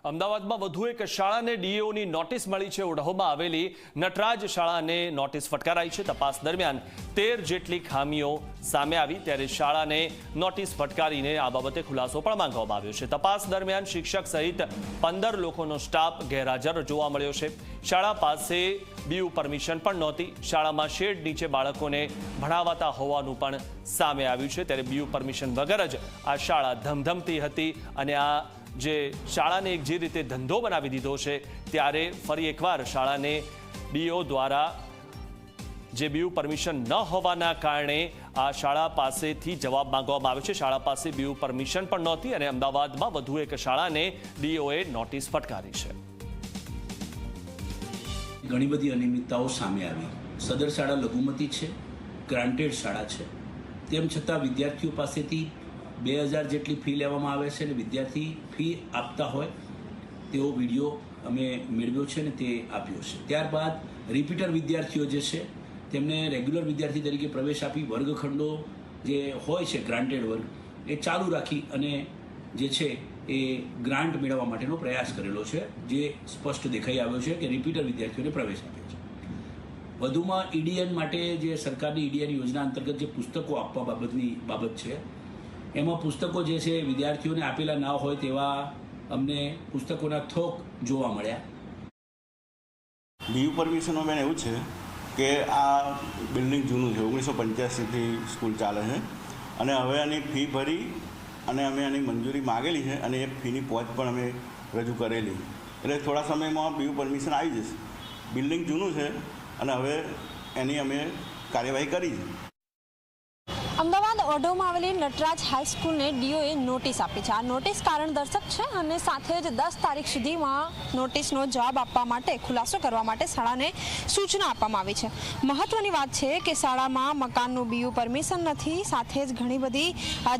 અમદાવાદમાં વધુ એક શાળાને ડીઓની નોટિસ મળી છે। ઓઢવમાં આવેલી નટરાજ શાળાને નોટિસ ફટકારાઈ છે। તપાસ દરમિયાન 13 જેટલી ખામીઓ સામે આવી, ત્યારે શાળાને નોટિસ ફટકારીને આ બાબતે ખુલાસો પણ માંગવામાં આવ્યો છે। તપાસ દરમિયાન શિક્ષક સહિત 15 લોકોનો સ્ટાફ ગેરહાજર જોવા મળ્યો છે। શાળા પાસે બીયુ પરમિશન પણ નહોતી। શાળામાં શેડ નીચે બાળકોને ભણાવતા હોવાનું પણ સામે આવ્યું છે। ત્યારે બીયુ પરમિશન વગર જ આ શાળા ધમધમતી હતી અને આ જે શાળાને એક જે રીતે ધંધો બનાવી દીધો છે, ત્યારે ફરી એકવાર શાળાને ડીઓ દ્વારા જે બીયુ પરમિશન ન હોવાના કારણે આ શાળા પાસેથી જવાબ માંગવામાં આવ્યો છે। શાળા પાસે બીયુ પરમિશન પણ નહોતી અને અમદાવાદમાં વધુ એક શાળાને ડીઓએ નોટિસ ફટકારી છે। ઘણી બધી અનિયમિતતાઓ સામે આવી। સદર શાળા લઘુમતી છે, ગ્રાન્ટેડ શાળા છે, તેમ છતાં વિદ્યાર્થીઓ પાસેથી 2000 જેટલી ફી લેવામાં આવે છે અને વિદ્યાર્થી ફી આપતા હોય તેવો વિડીયો અમે મેળવ્યો છે અને તે આપ્યો છે। ત્યારબાદ રિપીટર વિદ્યાર્થીઓ જે છે તેમને રેગ્યુલર વિદ્યાર્થી તરીકે પ્રવેશ આપી વર્ગખંડો જે હોય છે ગ્રાન્ટેડ વર્ગ એ ચાલુ રાખી અને જે છે એ ગ્રાન્ટ મેળવવા માટેનો પ્રયાસ કરેલો છે, જે સ્પષ્ટ દેખાઈ આવ્યો છે કે રિપીટર વિદ્યાર્થીઓને પ્રવેશ આપ્યો છે। વધુમાં ઈડીએન માટે જે સરકારની ઈડીએન યોજના અંતર્ગત જે પુસ્તકો આપવા બાબતની બાબત છે, એમાં પુસ્તકો જે છે વિદ્યાર્થીઓને આપેલા ના હોય તેવા અમને પુસ્તકોના થોક જોવા મળ્યા। બીયુ પરમિશનમાં બેન એવું છે કે આ બિલ્ડિંગ જૂનું છે, 1985થી સ્કૂલ ચાલે છે અને હવે આની ફી ભરી અને અમે આની મંજૂરી માગેલી છે અને એ ફીની પહોંચ પણ અમે રજૂ કરેલી, એટલે થોડા સમયમાં બીયુ પરમિશન આવી જશે। બિલ્ડિંગ જૂનું છે અને હવે એની અમે કાર્યવાહી કરી છે। અમદાવાદ ઓઢવમાં આવેલી નટરાજ હાઈસ્કૂલને ડીઓએ નોટિસ આપી છે। આ નોટિસ કારણદર્શક છે અને સાથે જ 10 તારીખ સુધીમાં નોટિસનો જવાબ આપવા માટે, ખુલાસો કરવા માટે શાળાને સૂચના આપવામાં આવી છે। મહત્વની વાત છે કે શાળામાં મકાનનું બીયુ પરમિશન નથી, સાથે જ ઘણી બધી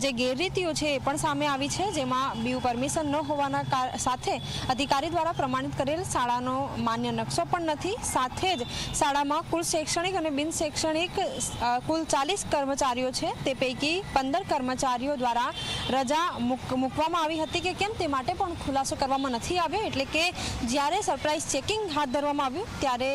જે ગેરરીતિઓ છે એ પણ સામે આવી છે, જેમાં બીયુ પરમિશન ન હોવાના સાથે અધિકારી દ્વારા પ્રમાણિત કરેલ શાળાનો માન્ય નકશો પણ નથી। સાથે જ શાળામાં કુલ શૈક્ષણિક અને બિન શૈક્ષણિક કુલ 40 કર્મચારીઓ છે, તે પૈકી 15 કર્મચારીઓ દ્વારા રજા મૂકવામાં આવી હતી કે કેમ તે માટે પણ ખુલાસો કરવામાં નથી આવ્યો। એટલે કે જ્યારે સરપ્રાઇઝ ચેકિંગ હાથ ધરવામાં આવ્યું ત્યારે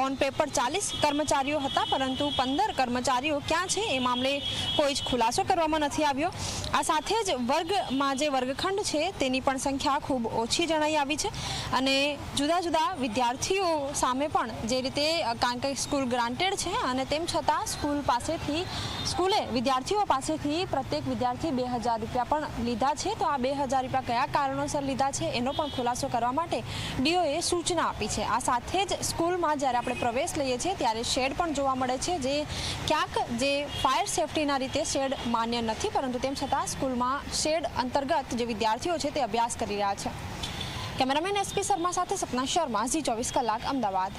ઓન પેપર 40 કર્મચારીઓ હતા, પરંતુ 15 કર્મચારીઓ ક્યાં છે એ મામલે કોઈ જ ખુલાસો કરવામાં નથી આવ્યો। આ સાથે જ વર્ગમાં જે વર્ગખંડ છે તેની પણ સંખ્યા ખૂબ ઓછી જણાઈ આવી છે અને જુદા જુદા વિદ્યાર્થીઓ સામે પણ જે રીતે, કારણ કે સ્કૂલ ગ્રાન્ટેડ છે અને તેમ છતાં સ્કૂલે વિદ્યાર્થીઓ પાસેથી પ્રત્યેક વિદ્યાર્થી 2000 રૂપિયા પણ લીધા છે। તો આ 2000 રૂપિયા કયા કારણોસર લીધા છે એનો પણ ખુલાસો કરવા માટે ડીઓએ સૂચના આપી છે। આ સાથે જ સ્કૂલમાં જ્યારે આપણે પ્રવેશ લઈએ છીએ ત્યારે શેડ પણ જોવા મળે છે, જે ક્યાંક જે ફાયર સેફટીના રીતે શેડ માન્ય નથી, પરંતુ તેમ છતાં સ્કૂલમાં શેડ અંતર્ગત જે વિદ્યાર્થીઓ છે તે અભ્યાસ કરી રહ્યા છે। કેમેરામેન SP શર્મા સાથે સપના શર્મા, ઝી 24 કલાક, અમદાવાદ।